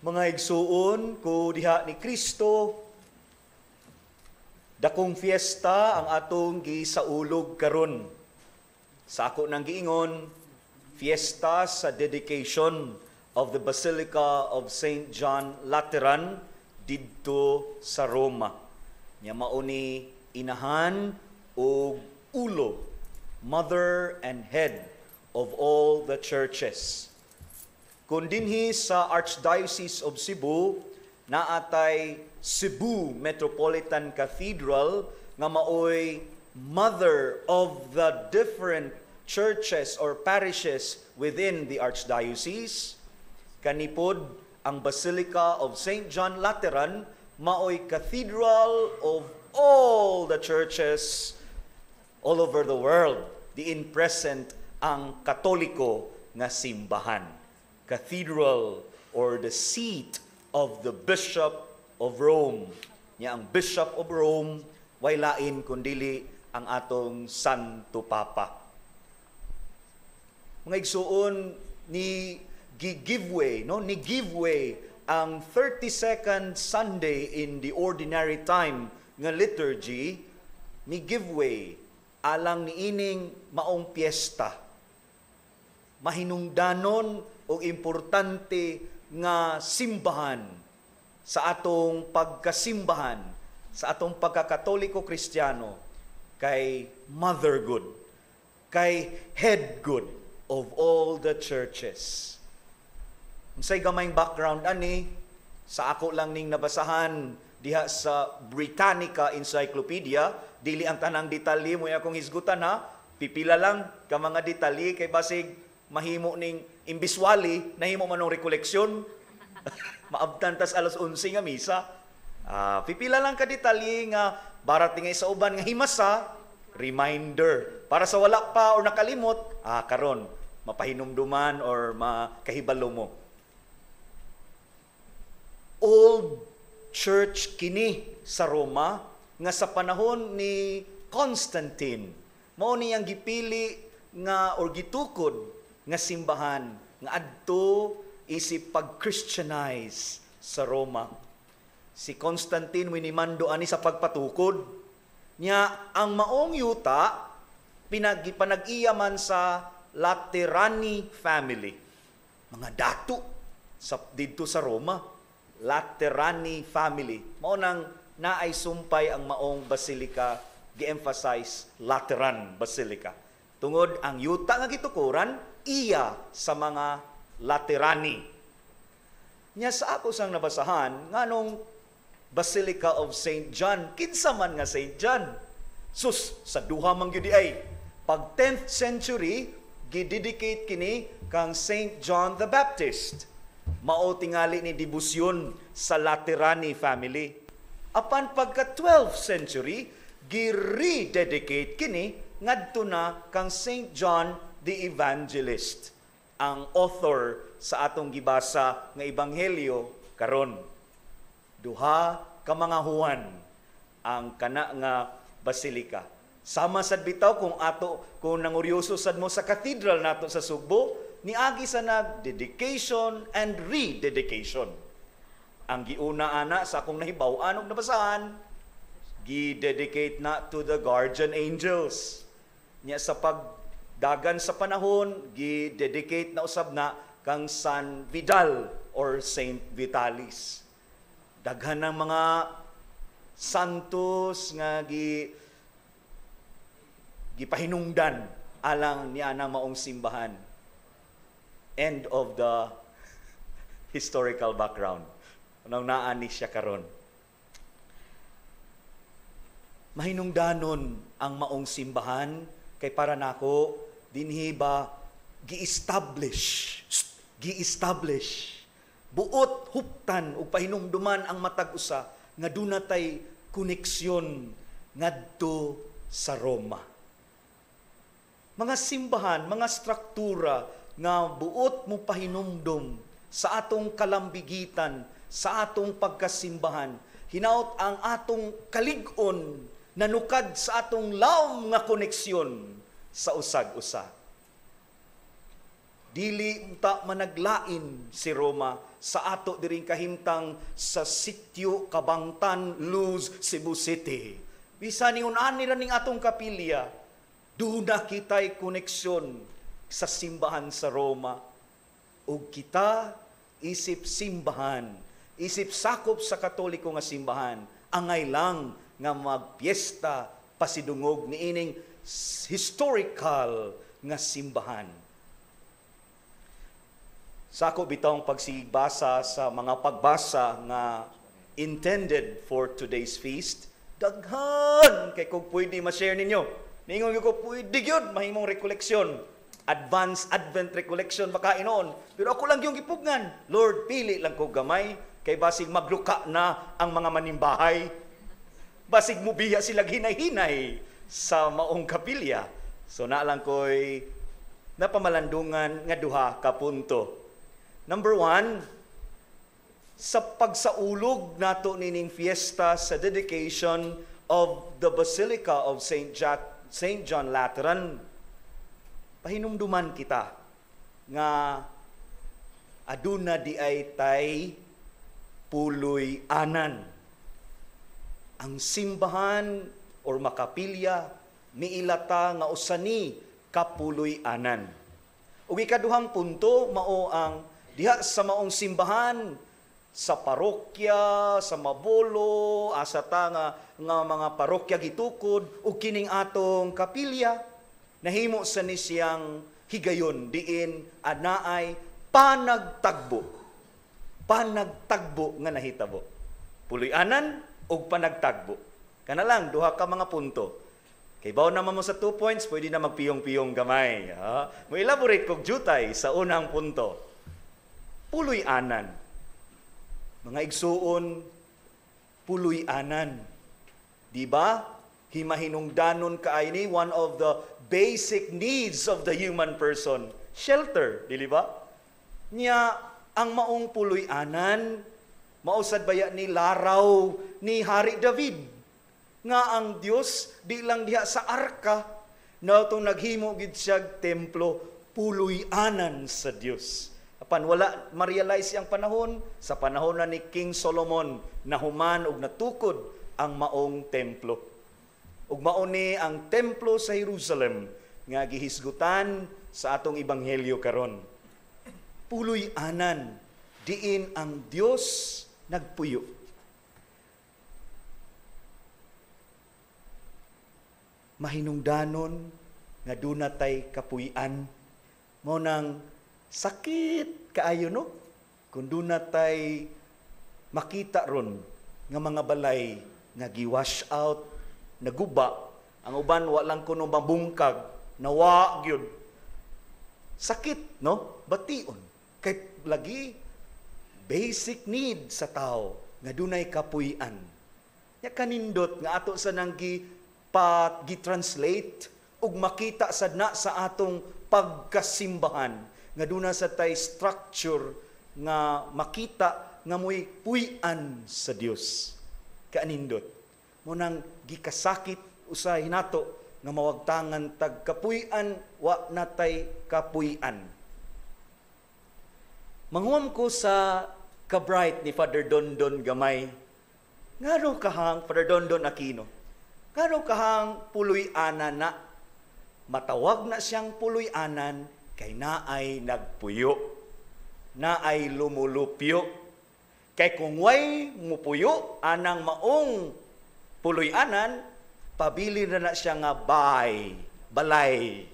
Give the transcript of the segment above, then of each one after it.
Mga igsuon, ko diha ni Kristo, dakong fiesta ang atong gisaulog karon. Sa ako nang giingon, fiesta sa dedication of the Basilica of St. John Lateran didto sa Roma. Nya mao ni inahan o ulo, mother and head of all the churches. Kung dinhi sa Archdiocese of Cebu, naatay Cebu Metropolitan Cathedral nga maoy mother of the different churches or parishes within the Archdiocese. Kanipod ang Basilica of St. John Lateran maoy cathedral of all the churches all over the world. Diin present ang Katoliko nga simbahan. Cathedral or the seat of the Bishop of Rome. Nya ang Bishop of Rome way lain kundili ang atong Santo Papa. Mga igsuon ni giveaway ang 32nd Sunday in the ordinary time nga liturgy ni giveaway alang ni ining maong piyesta. Mahinungdanon o importante nga simbahan sa atong pagkasimbahan, sa atong pagkakatoliko Kristiyano, kay mother good, kay head good of all the churches. Unsay gamayng background ani, sa ako lang ning nabasahan diha sa Britannica Encyclopedia, dili ang tanang detalye mo akong hisgutan ha, pipila lang ka mga detalye kay basig mahimo ning imbiswali, nahimo manong rekoleksyon, maabtan tas alas 11 nga misa. Pipila lang ka detalye nga barating nga sa uban nga himasa, reminder. Para sa wala pa or nakalimot, karon mapahinumduman or makahibalo mo. Old church kini sa Roma nga sa panahon ni Constantine, mao niyang gipili nga or gitukod nga simbahan nga adto isip pag-Christianize sa Roma. Si Constantine winimando ani sa pagpatukod nya ang maong yuta panag-iyaman sa Laterani family. Mga dato sa didto sa Roma, Laterani family. Mao nang naay sumpay ang maong basilika, gi-emphasize Lateran Basilica. Tungod ang yuta nga gitukuran iya sa mga Laterani. Nya sa ako sang nabasahan nganong Basilica of St. John, kinsa man nga St. John? Sus, sa duha man gyud ay pag 10th century gidedicate kini kang St. John the Baptist. Mao tingali ni debusyon sa Laterani family. Apan pagka 12th century gi-rededicate kini ngadto na kang St. John the Evangelist, ang author sa atong gibasa nga ebanghelyo karon. Duha ka mga Juan ang kana nga basilika. Sama sad bitaw kung nanguryoso sad mo sa cathedral nato sa Sugbo, niagi sa dedication and rededication. Ang giuna ana sa akong nahibaw-an og nabasahan, gi-dedicate na to the guardian angels. Nya sa dagan sa panahon, gi-dedicate na usab na kang San Vidal or Saint Vitalis. Daghan ng mga santos nga gipahinungdan alang niya ng maong simbahan. End of the historical background. Anong naani siya karon? Mahinungdanon ang maong simbahan kay para nako dinhi ba gi-establish buot huptan ug pahinumduman ang matag usa nga dunay koneksyon ngadto sa Roma. Mga simbahan, mga struktura nga buot mo pahinumdum sa atong kalambigitan, sa atong pagkasimbahan, hinaut ang atong kalig-on nanukad sa atong laom nga koneksyon sa usag-usa. dili ta managlain si Roma sa ato diring kahimtang sa sitio Kabangtan, Luz, Cebu City. Bisan ni unan nila ning atong kapilya, duna kita'y koneksyon sa simbahan sa Roma. Ug kita isip simbahan, isip sakop sa Katoliko nga simbahan, angay lang nga magpiesta pasidungog niining historical nga simbahan. Sakop bitong pagsibasa sa mga pagbasa nga intended for today's feast. Daghan kay kung pwede ma-share ninyo. Ningon ko pwede gyud mahimong rekoleksyon. Advanced Advent recollection baka inoon. Pero ako lang yung gipugnan. Lord, pili lang ko gamay kay basig magluka na ang mga manimbahay. Basig mubiya sila hinay-hinay sa maong kapilya. So na lang ko'y napamalandungan nga duha ka punto. Number 1, sa pagsaulog nato nining fiesta sa dedication of the Basilica of St. John Lateran, pahinumduman kita nga aduna di ay tay puloy anan. Ang simbahan or makapilya miilata nga usani kapuloy anan. Ug ikaduhang punto mao ang diha sa maong simbahan sa parokya, sa Mabolo, asa ta nga mga parokya gitukod ug kining atong kapilya nahimo sa ni siyang higayon diin anaay panagtagbo. Panagtagbo nga nahitabo. Puloy-anan og panagtagbo. Kana lang duha ka mga punto. Kay bawo naman mo sa 2 points, pwede na magpiyong-piyong gamay. Mo elaborate kog jutay sa unang punto. Puloy-anan. Mga igsuon, puloy-anan. Di ba? Himahinungdanon kaay ni one of the basic needs of the human person, shelter, dili ba? Nya ang maong puloy-anan, mausad baya ni laraw ni Hari David nga ang Dios di lang diha sa arka na itong naghimo gid siya templo, puloy-anan sa Dios. Apan wala ma-realize ang panahon, sa panahon na ni King Solomon nahuman og natukod ang maong templo. Ug mao ni ang templo sa Jerusalem nga gihisgutan sa atong ebanghelyo karon. Puloy-anan diin ang Dios nagpuyo. Mahinungdanon nga dunay kapuy-an mo nang sakit kaayo no kun dunay makita ron nga mga balay nga gi-wash out, naguba, ang uban walang kuno mabungkag, nawa gyud. Sakit no, bation kay lagi basic need sa tao nga dunay kapuy-an. Nya kanindot nga ato sa nang gi-translate ug makita sad na sa atong pagkasimbahan nga duna sa tay structure nga makita nga mo'y puy-an sa Dios. Kanindot mo nang gikasakit usahay nato nga mawagtangan tag kapuy-an wa natay kapuy-an. Manghuam ko sa ka-bright ni Father Dondon Gamay. Ngano kahang Father Dondon Aquino? Ngano kahang puloy-anan na matawag na siyang puloy-anan kay naay nagpuyo, naay lumulupyo. Kay kung way mupuyo anang maong puloy-anan, pabili na siya nga balay.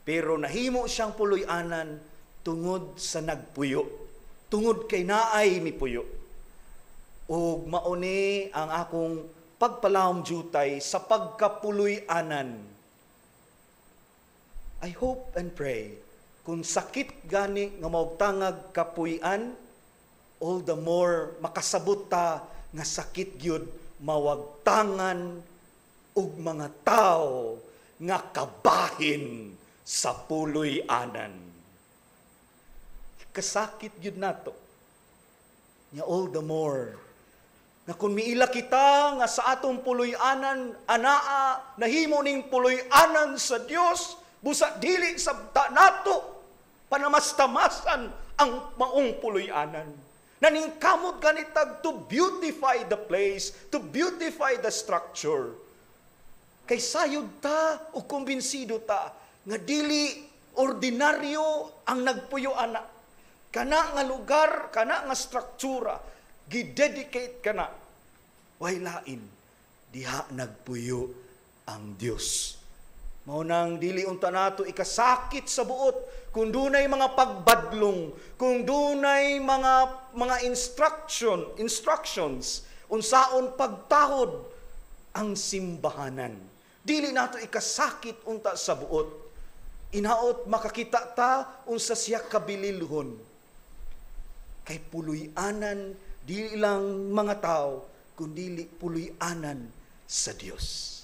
Pero nahimo siyang puloy-anan tungod sa nagpuyo. Tungod kay naay mipuyo. Ug mauni ang akong pagpalawom jutay sa pagkapuloy-anan. I hope and pray kung sakit gani nga maugtangag kapuy-an, all the more makasabot ta nga sakit gyud mawagtangan og mga tao nga kabahin sa puloy-anan. Kasakit gyud nato. Nya all the more na kung miila kita nga sa atong puloy-anan anaa nahimo ning puloy-anan sa Dios busa dili sabta nato Panamastamasan ang maong puloy-anan. Naningkamot ganitag to beautify the place, to beautify the structure. Kay sayod ta o kumbinsido ta nga dili ordinaryo ang nagpuyo ana. Kana nga lugar, kana nga struktura, gidedicate kana. Way lain, diha nagpuyo ang Dios. Mao nang dili unta nato ikasakit sa buot kung dunay mga pagbadlong, kung dunay mga instructions unsaon pagtahod ang simbahanan. Dili nato ikasakit unta sa buot. Inaot makakita ta unsa siya kabililhon. Kay puloy-anan dili lang mga tao, kundi puloy-anan sa Dios.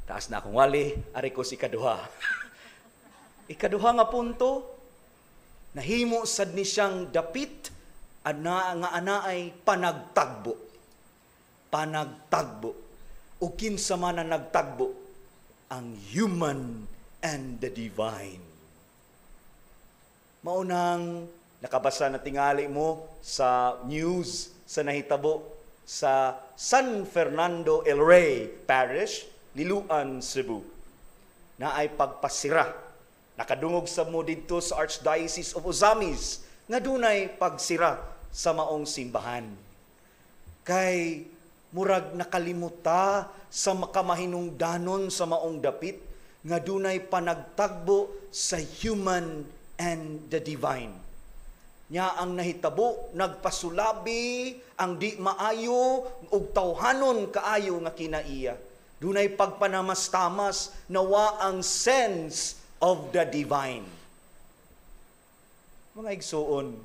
Taas na akong wali, ari ko si ikaduha. Ikaduha nga punto, nahimo sad ni siyang dapit, nga anaay panagtagbo. Panagtagbo. O kinsa man na nagtagbo, ang human and the divine. Maunang nakabasa na tingali mo sa news sa nahitabo sa San Fernando El Rey Parish, Liloan, Cebu, na ay pagpasira. Nakadungog sa mo dito sa Archdiocese of Ozamis nga dunay pagsira sa maong simbahan. Kay murag nakalimuta sa makamahinungdanon sa maong dapit nga dunay panagtagbo sa human and the divine. Nya ang nahitabo, nagpasulabi ang di maayo ug tawhanon kaayo nga kinaiya. Dunay pagpanamastamas nawa ang sense of the divine. Mga igsoon,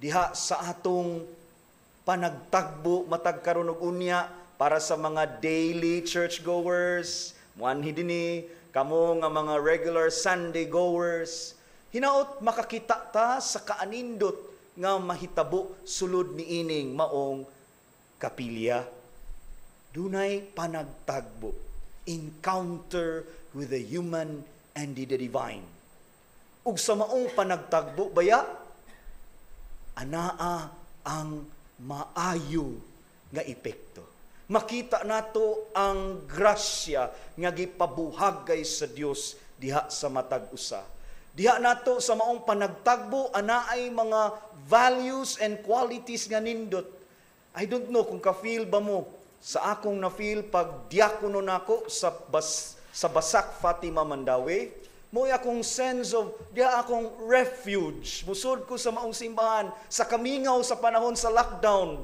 diha sa atong panagtagbo matag karon og unya para sa mga daily churchgoers, muanhi dinhi kamo nga mga regular Sunday goers, hinaot makakita ta sa kaanindot nga mahitabo sulod niining maong kapilya. Dunay panagtagbo, encounter with the human and the divine. Ug sa maong panagtagbo baya, anaa ang maayo nga epekto. Makita nato ang grasya nga gipabuhagay sa Dios diha sa matag usa. Diha nato sa maong panagtagbo anaay mga values and qualities nga nindot. I don't know kung ka-feel ba mo sa akong na-feel pag diakono nako sa Basak Fatima Mandawi, mo akong sense of diha akong refuge. Musod ko sa maong simbahan sa kamingaw sa panahon sa lockdown.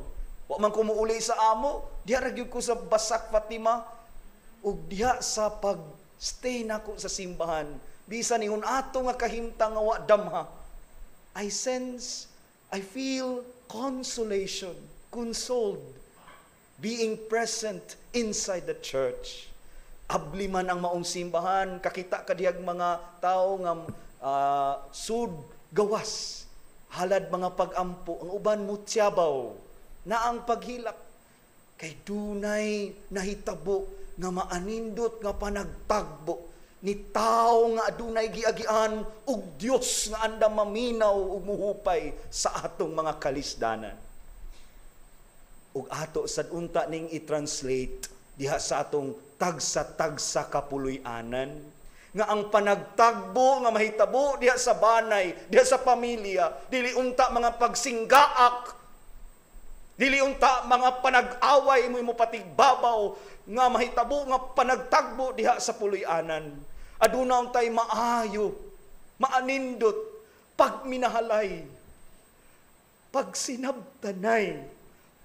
Wa man ko muuli sa amo, diha ra gyud ko sa Basak Fatima ug diha sa pag-stay nako sa simbahan. Bisan ihon ato nga kahimtang nga wa damha, I feel consolation, consoled, being present inside the church. Abli man ang maong simbahan, kakita kadiyag mga tao nga sud gawas, halad mga pagampo, ang uban mutyabaw, na ang paghilak. Kay dunay nahitabo nga maanindot nga panagtagbo ni tao nga adunay giagian ug Dios nga andam maminaw ug muhupay sa atong mga kalisdanan. Ug ato sad unta ning i-translate diha sa atong tagsa-tagsa kapuloy-anan nga ang panagtagbo nga mahitabo diha sa banay, diha sa pamilya, dili unta mga pagsinggaak, dili unta mga panag-away mo patigbabaw nga mahitabo nga panagtagbo diha sa puloy-anan. Aduna untay maayo, maanindot, pagminahalay, pagsinabtanay,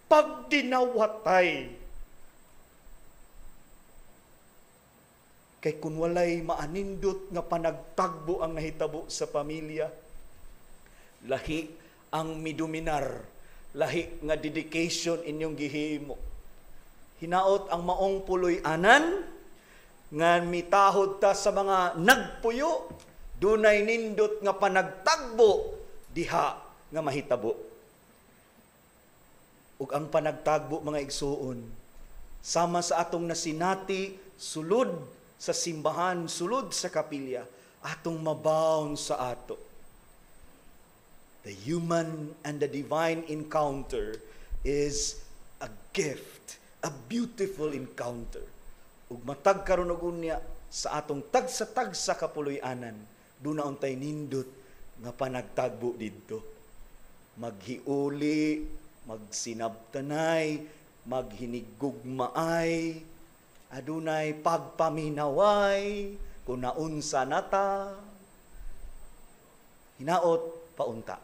pagdinawatay. Kay kung walay maanindot nga panagtagbo ang nahitabo sa pamilya, lahi ang midominar, lahi nga dedication inyong gihimo. Hinaot ang maong puloy-anan nga mitahod ta sa mga nagpuyo, dunay nindot nga panagtagbo diha nga mahitabo. Ug ang panagtagbo mga igsuon, sama sa atong nasinati sulod sa simbahan sulod sa kapilya atong mabawn sa ato. The human and the divine encounter is a gift, a beautiful encounter. Ug matag karon og unya sa atong tagsa-tagsa kapuloy-anan, doon na untay nindot nga panagtagbo didto. Maghiuli, magsinabtanay, maghinigugmaay, adunay pagpaminaway, kung naunsa nata, hinaot paunta.